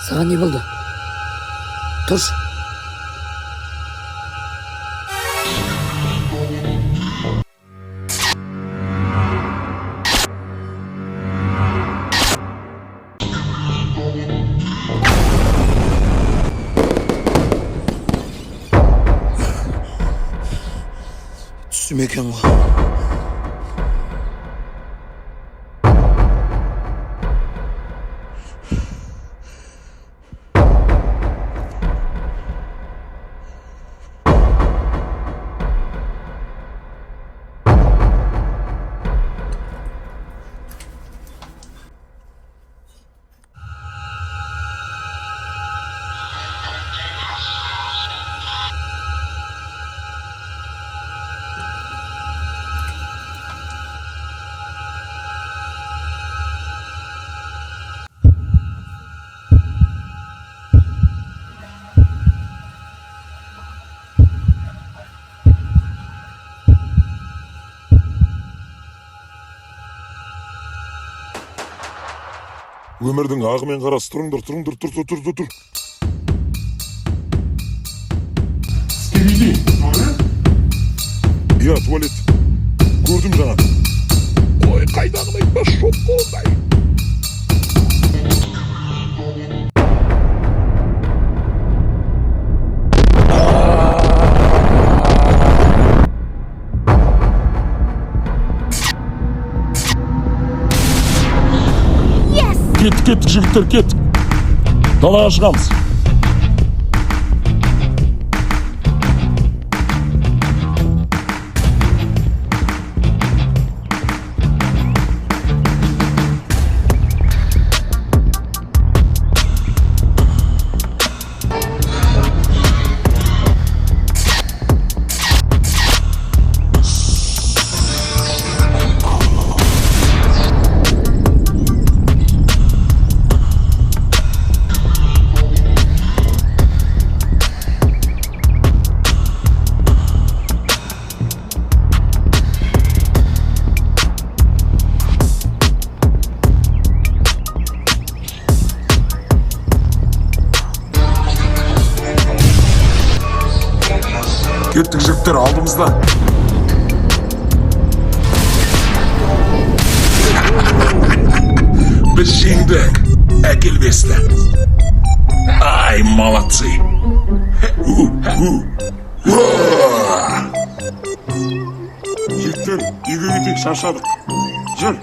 Sana ne buldu? Dur. Түсім екен ғой. Өмірдің ағы мен қарасы, тұрыңдар. Тұр. Скибиди, туалет? Иә, туалет. Көрдім жаңа. Ой, қайдағыны айтпа, шоқ қолдай. Кеттік, жігіттер, кеттік. Далаға шығамыз. Кеттік жігіттер, алдымызда. Біз жеңдік, әкелбесті. Ай, молодцы. Жігіттер, үйге кетейік, шаршадық. Жүр.